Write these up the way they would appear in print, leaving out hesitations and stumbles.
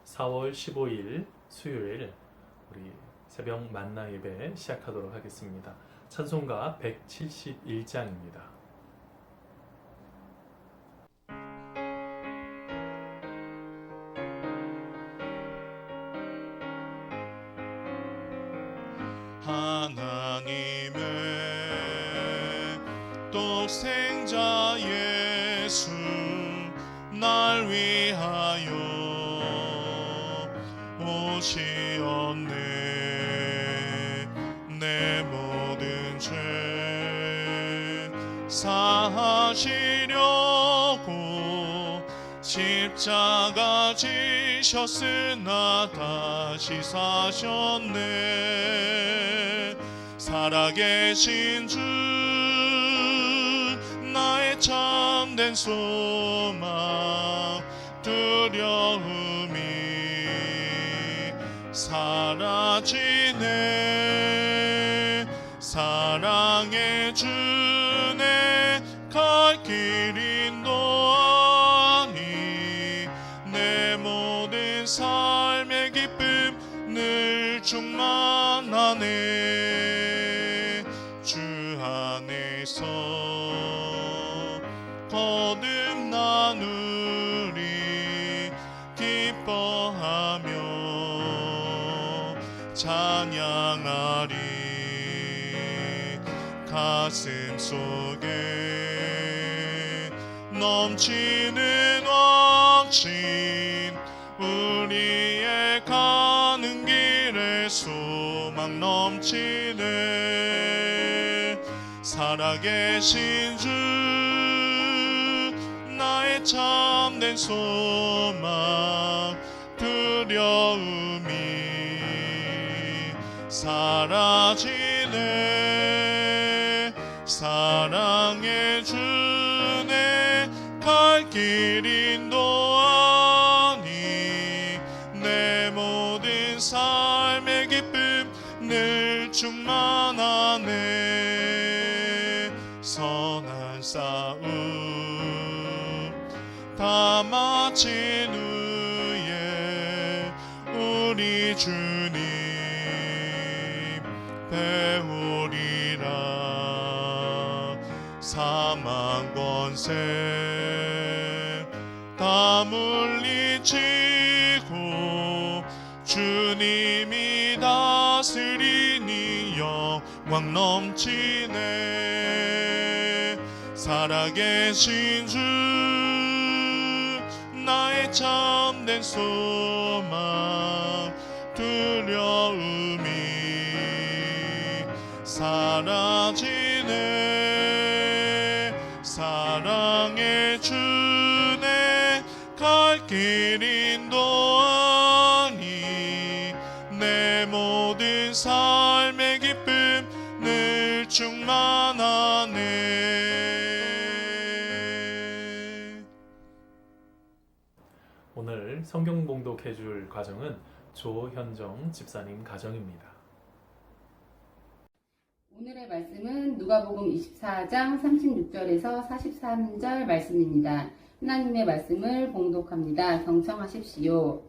4월 15일 수요일 우리 새벽 만나 예배 시작하도록 하겠습니다. 찬송가 171장입니다. 하나님의 독생자 예수 날 위하여 오시었네. 내 모든 죄 사하시려고 십자가 지셨으나 다시 사셨네. 살아계신 주 나의 참된 소망, 두려움이 사라지네. 사랑의 주내 갈 길 인도하니 내 모든 삶의 기쁨 늘 충만하네. 주 안에서 거듭 나누리 기뻐하며 찬양하리. 가슴 속에 넘치는 확신, 우리의 가는 길에 소망 넘치네. 살아계신 주 나의 참된 소망, 두려움이 사라지네. 사랑의 주내 갈 길 인도하니 내 모든 삶의 기쁨 늘 충만하네. 선한 싸움 다 마친 후에 우리 주님 배우리라. 사망 권세 다 물리치고 주님이 다스리니 영광 넘치네. 살아계신 주 나의 참된 소망, 두려움이 사라지네. 사랑의 주내 갈 길 인도하니 내 모든 삶의 기쁨 늘 충만하네. 오늘 성경 봉독해 줄 가정은 조현정 집사님 가정입니다. 오늘의 말씀은 누가복음 24장 36절에서 43절 말씀입니다. 하나님의 말씀을 봉독합니다. 경청하십시오.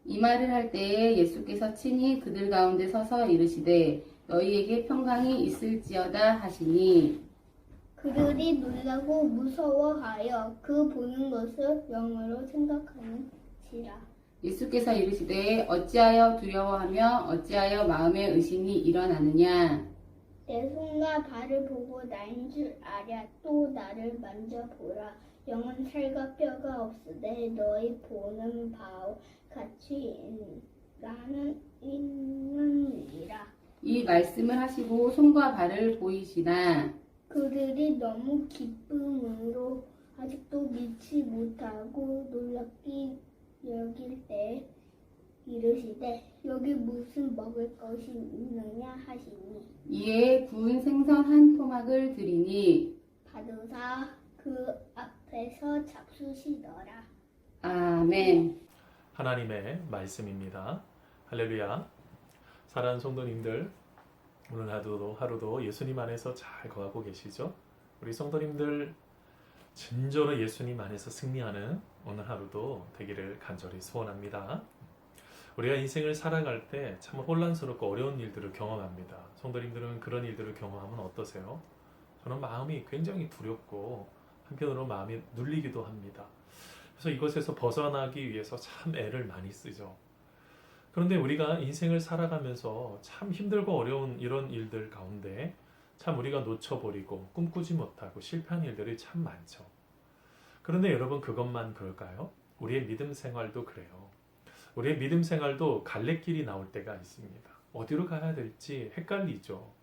이 말을 할 때에 예수께서 친히 그들 가운데 서서 이르시되 너희에게 평강이 있을지어다 하시니 그들이 놀라고 무서워하여 그 보는 것을 영으로 생각하는지라. 예수께서 이르시되 어찌하여 두려워하며 어찌하여 마음에 의심이 일어나느냐. 내 손과 발을 보고 나인 줄 아랴. 또 나를 만져보라. 영은 살과 뼈가 없으되 너희 보는 바와 같이 나는 있느니라. 이 말씀을 하시고 손과 발을 보이시나 그들이 너무 기쁨으로 아직도 믿지 못하고 놀랍게 여길 때 이르시되 여기 무슨 먹을 것이 있느냐 하시니 이에 구운 생선 한 토막을 드리니 받으사 그 앞에서 잡수시더라. 아멘. 하나님의 말씀입니다. 할렐루야. 사랑하는 성도님들, 오늘 하루도 예수님 안에서 잘 거하고 계시죠? 우리 성도님들 진정으로 예수님 안에서 승리하는 오늘 하루도 되기를 간절히 소원합니다. 우리가 인생을 살아갈 때 참 혼란스럽고 어려운 일들을 경험합니다. 성도님들은 그런 일들을 경험하면 어떠세요? 저는 마음이 굉장히 두렵고 한편으로 마음이 눌리기도 합니다. 그래서 이것에서 벗어나기 위해서 참 애를 많이 쓰죠. 그런데 우리가 인생을 살아가면서 참 힘들고 어려운 이런 일들 가운데 참 우리가 놓쳐버리고 꿈꾸지 못하고 실패한 일들이 참 많죠. 그런데 여러분, 그것만 그럴까요? 우리의 믿음 생활도 그래요. 우리의 믿음 생활도 갈래길이 나올 때가 있습니다. 어디로 가야 될지 헷갈리죠.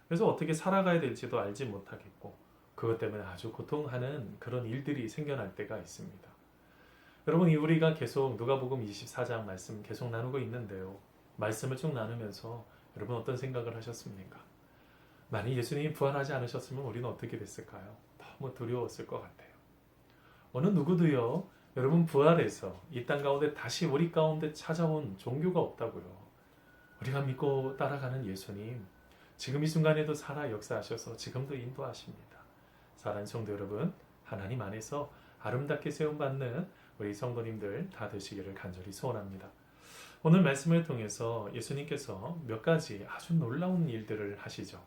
그래서 어떻게 살아가야 될지도 알지 못하겠고, 그것 때문에 아주 고통하는 그런 일들이 생겨날 때가 있습니다. 여러분, 우리가 계속 누가복음 24장 말씀 계속 나누고 있는데요. 말씀을 쭉 나누면서 여러분 어떤 생각을 하셨습니까? 만약 예수님이 부활하지 않으셨으면 우리는 어떻게 됐을까요? 너무 두려웠을 것 같아요. 어느 누구도요, 여러분 부활해서 이 땅 가운데 다시 우리 가운데 찾아온 종교가 없다고요. 우리가 믿고 따라가는 예수님, 지금 이 순간에도 살아 역사하셔서 지금도 인도하십니다. 사랑하는 성도 여러분, 하나님 안에서 아름답게 세움받는 우리 성도님들 다 되시기를 간절히 소원합니다. 오늘 말씀을 통해서 예수님께서 몇 가지 아주 놀라운 일들을 하시죠.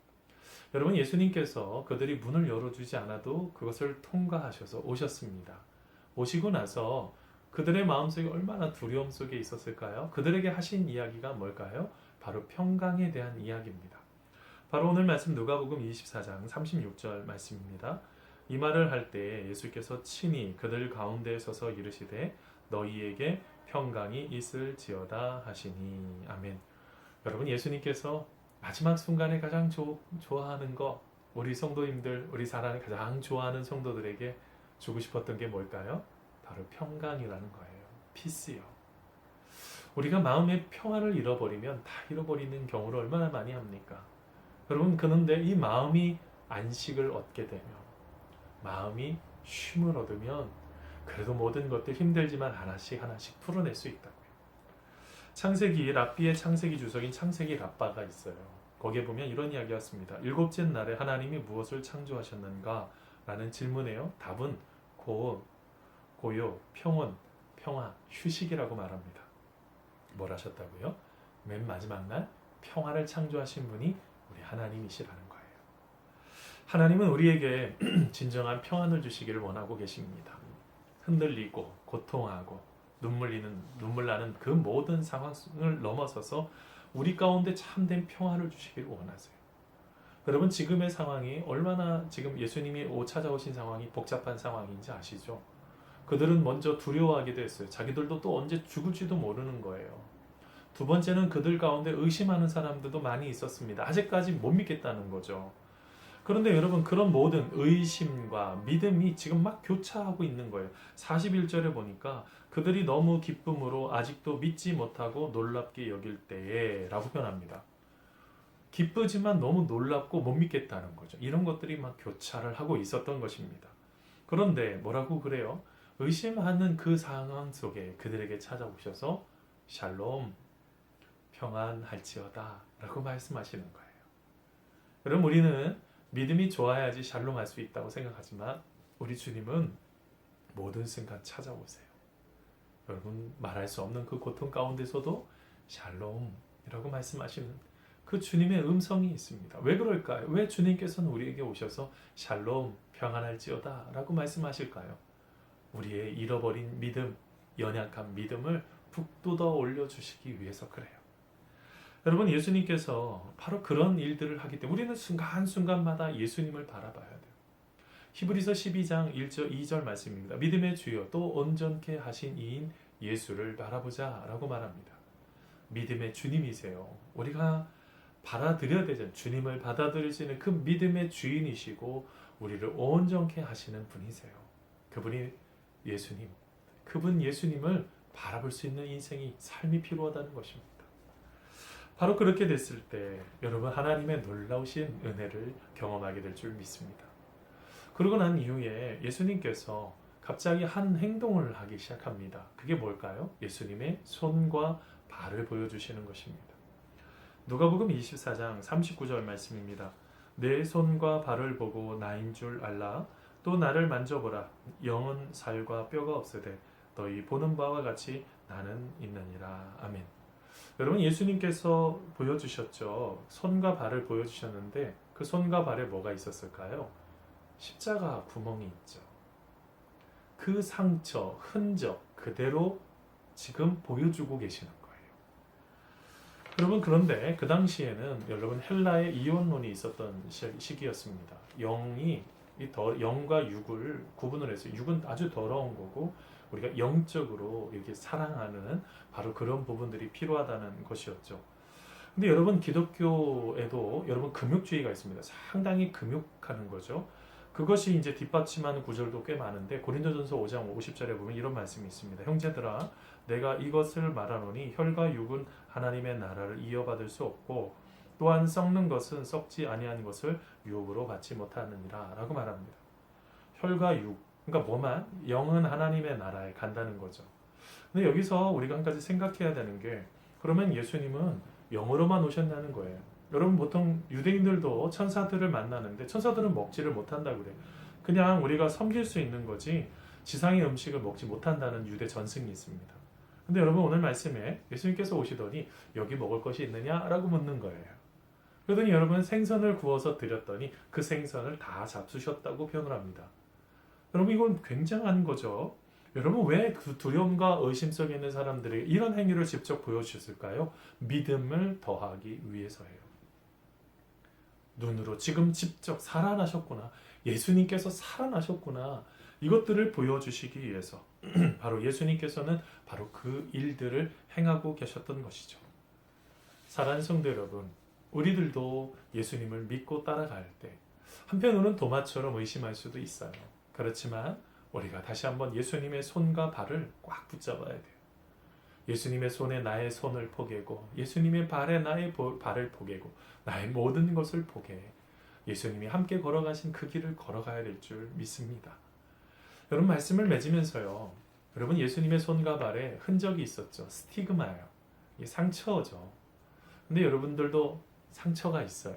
여러분, 예수님께서 그들이 문을 열어주지 않아도 그것을 통과하셔서 오셨습니다. 오시고 나서 그들의 마음속에 얼마나 두려움 속에 있었을까요? 그들에게 하신 이야기가 뭘까요? 바로 평강에 대한 이야기입니다. 바로 오늘 말씀 누가복음 24장 36절 말씀입니다. 이 말을 할 때 예수께서 친히 그들 가운데에 서서 이르시되 너희에게 평강이 있을지어다 하시니. 아멘. 여러분, 예수님께서 마지막 순간에 가장 좋아하는 거, 우리 성도님들, 우리 사랑을 가장 좋아하는 성도들에게 주고 싶었던 게 뭘까요? 바로 평강이라는 거예요. 피스요. 우리가 마음의 평화를 잃어버리면 다 잃어버리는 경우를 얼마나 많이 합니까? 여러분, 그런데 이 마음이 안식을 얻게 되면, 마음이 쉼을 얻으면 그래도 모든 것들 힘들지만 하나씩 하나씩 풀어낼 수 있다고요. 창세기, 랍비의 창세기 주석인 창세기 랍바가 있어요. 거기에 보면 이런 이야기가 있습니다. 일곱째 날에 하나님이 무엇을 창조하셨는가? 라는 질문에요. 답은 고요, 평온, 평화, 휴식이라고 말합니다. 뭘 하셨다고요? 맨 마지막 날 평화를 창조하신 분이 우리 하나님이시라는 거예요. 하나님은 우리에게 진정한 평안을 주시기를 원하고 계십니다. 흔들리고 고통하고 눈물 나는 그 모든 상황을 넘어서서 우리 가운데 참된 평화를 주시기를 원하세요. 여러분, 지금의 상황이 얼마나 지금 예수님이 찾아오신 상황이 복잡한 상황인지 아시죠? 그들은 먼저 두려워하게 됐어요. 자기들도 또 언제 죽을지도 모르는 거예요. 두 번째는 그들 가운데 의심하는 사람들도 많이 있었습니다. 아직까지 못 믿겠다는 거죠. 그런데 여러분, 그런 모든 의심과 믿음이 지금 막 교차하고 있는 거예요. 41절에 보니까 그들이 너무 기쁨으로 아직도 믿지 못하고 놀랍게 여길 때에 라고 표현합니다. 기쁘지만 너무 놀랍고 못 믿겠다는 거죠. 이런 것들이 막 교차를 하고 있었던 것입니다. 그런데 뭐라고 그래요? 의심하는 그 상황 속에 그들에게 찾아오셔서 샬롬, 평안할지어다 라고 말씀하시는 거예요. 여러분, 우리는 믿음이 좋아야지 샬롬 할 수 있다고 생각하지만 우리 주님은 모든 순간 찾아오세요. 여러분, 말할 수 없는 그 고통 가운데서도 샬롬이라고 말씀하시는 그 주님의 음성이 있습니다. 왜 그럴까요? 왜 주님께서는 우리에게 오셔서 샬롬, 평안할지어다 라고 말씀하실까요? 우리의 잃어버린 믿음, 연약한 믿음을 북돋아 올려주시기 위해서 그래요. 여러분, 예수님께서 바로 그런 일들을 하기 때문에 우리는 순간순간마다 예수님을 바라봐야 돼요. 히브리서 12장 1절 2절 말씀입니다. 믿음의 주여 또 온전케 하신 이인 예수를 바라보자 라고 말합니다. 믿음의 주님이세요. 우리가 받아들여야 되죠. 주님을 받아들이시는 그 믿음의 주인이시고 우리를 온전케 하시는 분이세요. 그분이 예수님. 그분 예수님을 바라볼 수 있는 인생이, 삶이 필요하다는 것입니다. 바로 그렇게 됐을 때 여러분, 하나님의 놀라우신 은혜를 경험하게 될 줄 믿습니다. 그러고 난 이후에 예수님께서 갑자기 한 행동을 하기 시작합니다. 그게 뭘까요? 예수님의 손과 발을 보여주시는 것입니다. 누가복음 24장 39절 말씀입니다. 내 손과 발을 보고 나인 줄 알라. 또 나를 만져보라. 영은 살과 뼈가 없으되 너희 보는 바와 같이 나는 있느니라. 아멘. 여러분 예수님께서 보여주셨죠. 손과 발을 보여주셨는데 그 손과 발에 뭐가 있었을까요? 십자가 구멍이 있죠. 그 상처, 흔적 그대로 지금 보여주고 계시는 거예요. 여러분 그런데 그 당시에는 여러분 헬라의 이혼론이 있었던 시기였습니다. 영과 육을 구분을 해서 육은 아주 더러운 거고 우리가 영적으로 이렇게 사랑하는 바로 그런 부분들이 필요하다는 것이었죠. 근데 여러분 기독교에도 여러분 금욕주의가 있습니다. 상당히 금욕하는 거죠. 그것이 이제 뒷받침하는 구절도 꽤 많은데 고린도전서 5장 50절에 보면 이런 말씀이 있습니다. 형제들아 내가 이것을 말하노니 혈과 육은 하나님의 나라를 이어받을 수 없고 또한 썩는 것은 썩지 아니한 것을 유업으로 받지 못하느니라 라고 말합니다. 혈과 육 그러니까 뭐만 영은 하나님의 나라에 간다는 거죠. 근데 여기서 우리가 한 가지 생각해야 되는 게 그러면 예수님은 영으로만 오셨냐는 거예요. 여러분 보통 유대인들도 천사들을 만나는데 천사들은 먹지를 못한다고 그래요. 그냥 우리가 섬길 수 있는 거지 지상의 음식을 먹지 못한다는 유대 전승이 있습니다. 근데 여러분 오늘 말씀에 예수님께서 오시더니 여기 먹을 것이 있느냐라고 묻는 거예요. 그러더니 여러분 생선을 구워서 드렸더니 그 생선을 다 잡수셨다고 표현을 합니다. 여러분 이건 굉장한 거죠. 여러분 왜 그 두려움과 의심 속에 있는 사람들에게 이런 행위를 직접 보여주셨을까요? 믿음을 더하기 위해서예요. 눈으로 지금 직접 살아나셨구나. 예수님께서 살아나셨구나. 이것들을 보여주시기 위해서 바로 예수님께서는 바로 그 일들을 행하고 계셨던 것이죠. 사랑하는 성도 여러분, 우리들도 예수님을 믿고 따라갈 때 한편으로는 도마처럼 의심할 수도 있어요. 그렇지만 우리가 다시 한번 예수님의 손과 발을 꽉 붙잡아야 돼요. 예수님의 손에 나의 손을 포개고 예수님의 발에 나의 발을 포개고 나의 모든 것을 포개 예수님이 함께 걸어가신 그 길을 걸어가야 될 줄 믿습니다. 여러분 말씀을 맺으면서요. 여러분 예수님의 손과 발에 흔적이 있었죠. 스티그마예요. 이게 상처죠. 근데 여러분들도 상처가 있어요.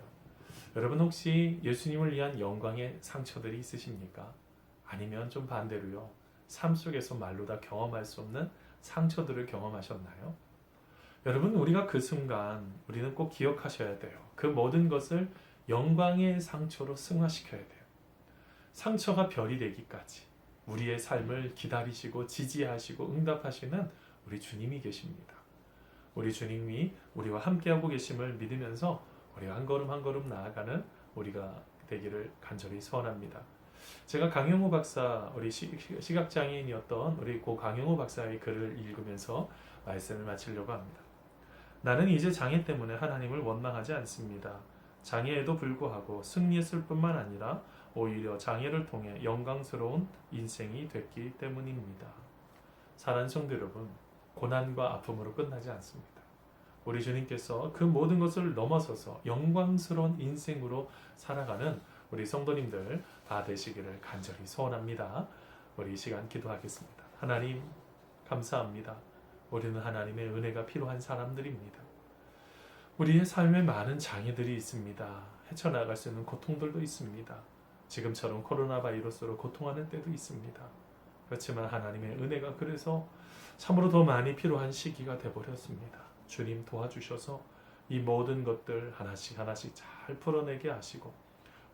여러분 혹시 예수님을 위한 영광의 상처들이 있으십니까? 아니면 좀 반대로요. 삶 속에서 말로 다 경험할 수 없는 상처들을 경험하셨나요? 여러분 우리가 그 순간 우리는 꼭 기억하셔야 돼요. 그 모든 것을 영광의 상처로 승화시켜야 돼요. 상처가 별이 되기까지 우리의 삶을 기다리시고 지지하시고 응답하시는 우리 주님이 계십니다. 우리 주님이 우리와 함께하고 계심을 믿으면서 우리가 한 걸음 한 걸음 나아가는 우리가 되기를 간절히 소원합니다. 제가 강영호 박사, 우리 시각장애인이었던 우리 고 강영호 박사의 글을 읽으면서 말씀을 마치려고 합니다. 나는 이제 장애 때문에 하나님을 원망하지 않습니다. 장애에도 불구하고 승리했을 뿐만 아니라 오히려 장애를 통해 영광스러운 인생이 됐기 때문입니다. 사랑하는 성도 여러분, 고난과 아픔으로 끝나지 않습니다. 우리 주님께서 그 모든 것을 넘어서서 영광스러운 인생으로 살아가는 우리 성도님들 다 되시기를 간절히 소원합니다. 우리 이 시간 기도하겠습니다. 하나님 감사합니다. 우리는 하나님의 은혜가 필요한 사람들입니다. 우리의 삶에 많은 장애들이 있습니다. 헤쳐나갈 수 있는 고통들도 있습니다. 지금처럼 코로나 바이러스로 고통하는 때도 있습니다. 그렇지만 하나님의 은혜가 그래서 참으로 더 많이 필요한 시기가 되어버렸습니다. 주님 도와주셔서 이 모든 것들 하나씩 하나씩 잘 풀어내게 하시고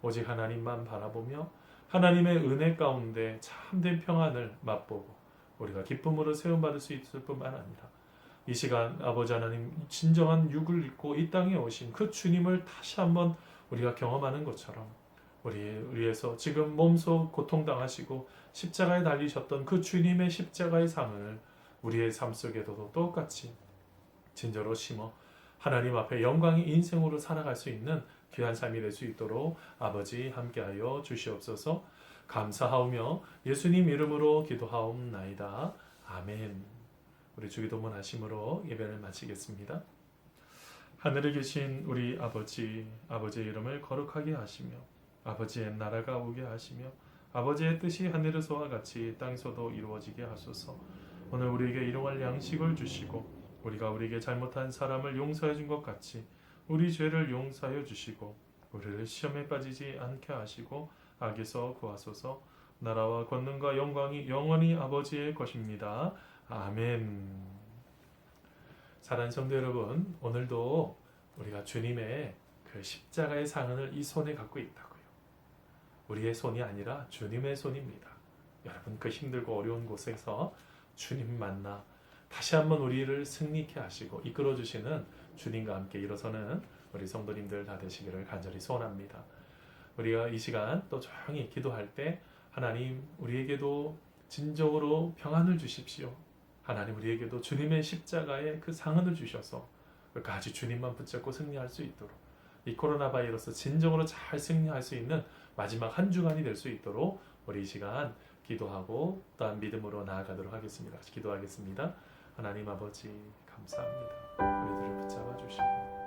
오직 하나님만 바라보며 하나님의 은혜 가운데 참된 평안을 맛보고 우리가 기쁨으로 세움받을 수 있을 뿐만 아니라 이 시간 아버지 하나님 진정한 육을 입고 이 땅에 오신 그 주님을 다시 한번 우리가 경험하는 것처럼 우리에서 지금 몸소 고통당하시고 십자가에 달리셨던 그 주님의 십자가의 상을 우리의 삶 속에도 똑같이 진저로 심어 하나님 앞에 영광의 인생으로 살아갈 수 있는 귀한 삶이 될 수 있도록 아버지 함께하여 주시옵소서. 감사하오며 예수님 이름으로 기도하옵나이다. 아멘. 우리 주기도문 하심으로 예배를 마치겠습니다. 하늘에 계신 우리 아버지, 아버지의 이름을 거룩하게 하시며 아버지의 나라가 오게 하시며 아버지의 뜻이 하늘에서와 같이 땅에서도 이루어지게 하소서. 오늘 우리에게 일용할 양식을 주시고 우리가 우리에게 잘못한 사람을 용서해 준 것 같이 우리 죄를 용서하여 주시고 우리를 시험에 빠지지 않게 하시고 악에서 구하소서. 나라와 권능과 영광이 영원히 아버지의 것입니다. 아멘. 사랑하는 성도 여러분, 오늘도 우리가 주님의 그 십자가의 상흔을 이 손에 갖고 있다고요. 우리의 손이 아니라 주님의 손입니다. 여러분, 그 힘들고 어려운 곳에서 주님 만나 다시 한번 우리를 승리케 하시고 이끌어 주시는 주님과 함께 일어서는 우리 성도님들 다 되시기를 간절히 소원합니다. 우리가 이 시간 또 조용히 기도할 때 하나님, 우리에게도 진정으로 평안을 주십시오. 하나님, 우리에게도 주님의 십자가의 그 상흔을 주셔서 끝까지 주님만 붙잡고 승리할 수 있도록, 이 코로나 바이러스 진정으로 잘 승리할 수 있는 마지막 한 주간이 될 수 있도록 우리 이 시간 기도하고 또한 믿음으로 나아가도록 하겠습니다. 같이 기도하겠습니다. 하나님 아버지, 감사합니다. 우리들을 붙잡아 주시고